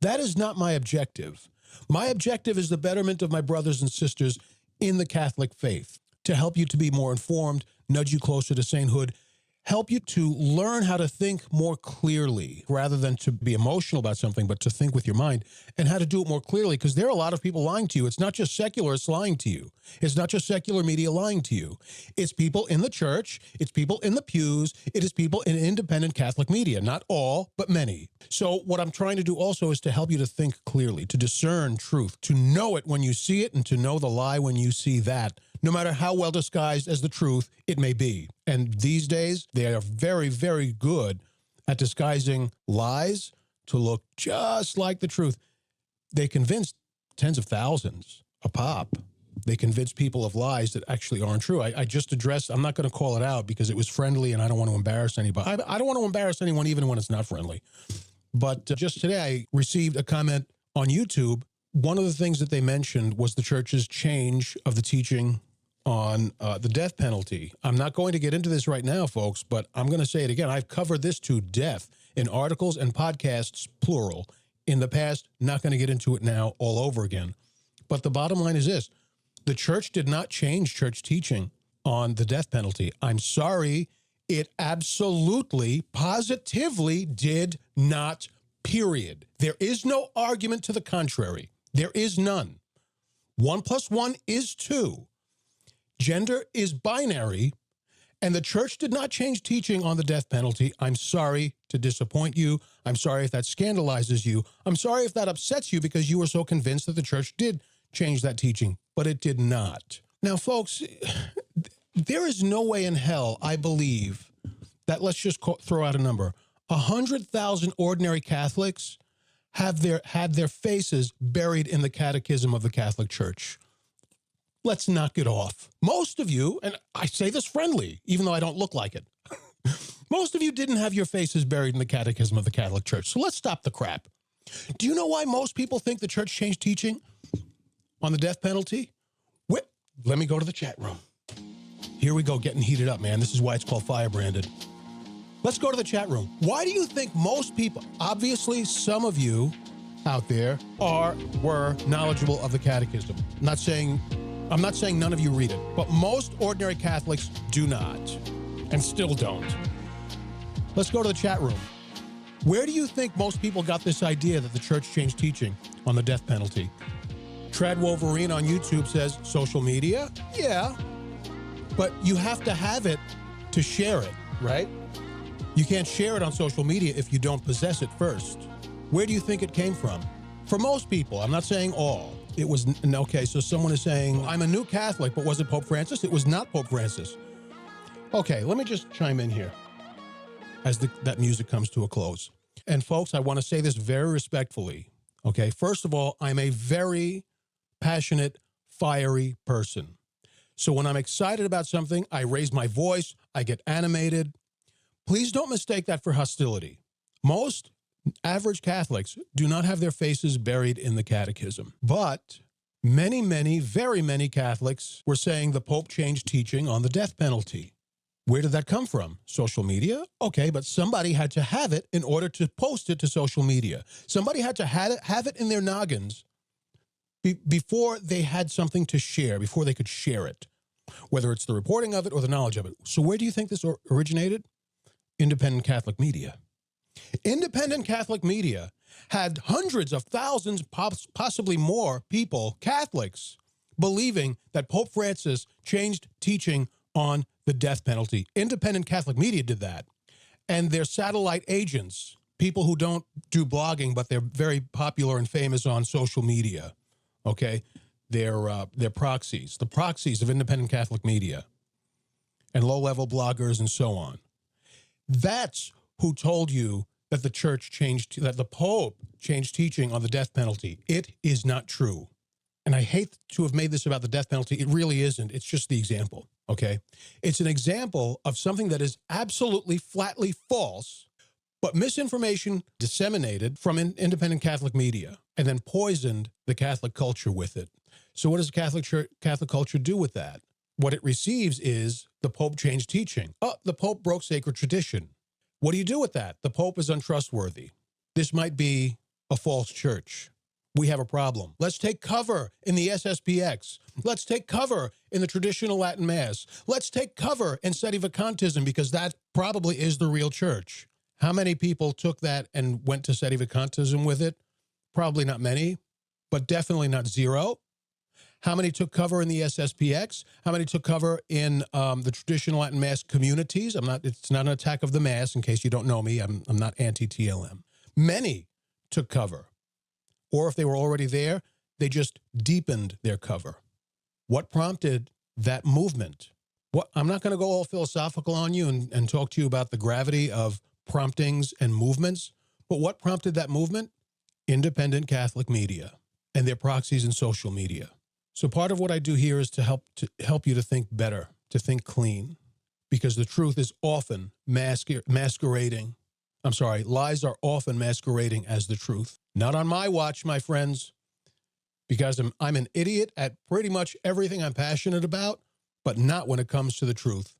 That is not my objective. My objective is the betterment of my brothers and sisters in the Catholic faith, to help you to be more informed, nudge you closer to sainthood, help you to learn how to think more clearly rather than to be emotional about something, but to think with your mind, and how to do it more clearly, because there are a lot of people lying to you. It's not just secularists lying to you. It's not just secular media lying to you. It's people in the church. It's people in the pews. It is people in independent Catholic media. Not all, but many. So what I'm trying to do also is to help you to think clearly, to discern truth, to know it when you see it, and to know the lie when you see that, no matter how well disguised as the truth it may be. And these days, they are very, very good at disguising lies to look just like the truth. They convince tens of thousands a pop. They convince people of lies that actually aren't true. I just addressed, I'm not going to call it out because it was friendly and I don't want to embarrass anybody. I don't want to embarrass anyone even when it's not friendly. But just today, I received a comment on YouTube. One of the things that they mentioned was the church's change of the teaching on the death penalty. I'm not going to get into this right now, folks, but I'm going to say it again. I've covered this to death in articles and podcasts, plural, in the past. Not going to get into it now all over again. But the bottom line is this. The church did not change church teaching on the death penalty. I'm sorry. It absolutely, positively did not, period. There is no argument to the contrary. There is none. 1 + 1 is 2. Gender is binary, and the church did not change teaching on the death penalty. I'm sorry to disappoint you. I'm sorry if that scandalizes you. I'm sorry if that upsets you because you were so convinced that the church did change that teaching, but it did not. Now, folks, there is no way in hell, I believe, that, let's just throw out a number, 100,000 ordinary Catholics had their faces buried in the Catechism of the Catholic Church. Let's knock it off. Most of you, and I say this friendly, even though I don't look like it, most of you didn't have your faces buried in the Catechism of the Catholic Church. So let's stop the crap. Do you know why most people think the church changed teaching on the death penalty? Let me go to the chat room. Here we go, getting heated up, man. This is why it's called Firebranded. Let's go to the chat room. Why do you think most people, obviously some of you out there were knowledgeable of the Catechism? I'm not saying none of you read it, but most ordinary Catholics do not, and still don't. Let's go to the chat room. Where do you think most people got this idea that the church changed teaching on the death penalty? Trad Wolverine on YouTube says, social media? Yeah, but you have to have it to share it, right? You can't share it on social media if you don't possess it first. Where do you think it came from? For most people, I'm not saying all. It was, okay, so someone is saying, I'm a new Catholic, but was it Pope Francis? It was not Pope Francis. Okay, let me just chime in here as that music comes to a close. And folks, I want to say this very respectfully, okay? First of all, I'm a very passionate, fiery person. So when I'm excited about something, I raise my voice, I get animated. Please don't mistake that for hostility. Most average Catholics do not have their faces buried in the Catechism. But many, very many Catholics were saying the Pope changed teaching on the death penalty. Where did that come from? Social media? Okay, but somebody had to have it in order to post it to social media. Somebody had to have it in their noggins before they had something to share, before they could share it, whether it's the reporting of it or the knowledge of it. So where do you think this originated? Independent Catholic media. Independent Catholic media had hundreds of thousands, possibly more people, Catholics, believing that Pope Francis changed teaching on the death penalty. Independent Catholic media did that. And their satellite agents, people who don't do blogging, but they're very popular and famous on social media, okay? They're proxies, the proxies of independent Catholic media and low-level bloggers and so on. That's who told you that the church changed, that the Pope changed teaching on the death penalty. It is not true. And I hate to have made this about the death penalty. It really isn't. It's just the example, okay? It's an example of something that is absolutely flatly false, but misinformation disseminated from independent Catholic media and then poisoned the Catholic culture with it. So what does the Catholic culture do with that? What it receives is the Pope changed teaching. Oh, the Pope broke sacred tradition. What do you do with that? The Pope is untrustworthy. This might be a false church. We have a problem. Let's take cover in the SSPX. Let's take cover in the traditional Latin Mass. Let's take cover in Sedevacantism, because that probably is the real church. How many people took that and went to Sedevacantism with it? Probably not many, but definitely not zero. How many took cover in the SSPX? How many took cover in the traditional Latin Mass communities? It's not an attack of the Mass, in case you don't know me. I'm not anti-TLM. Many took cover. Or if they were already there, they just deepened their cover. What prompted that movement? I'm not going to go all philosophical on you and talk to you about the gravity of promptings and movements, but what prompted that movement? Independent Catholic media and their proxies in social media. So part of what I do here is to help you to think better, to think clean, because the truth is often masquerading. Lies are often masquerading as the truth. Not on my watch, my friends, because I'm an idiot at pretty much everything I'm passionate about, but not when it comes to the truth.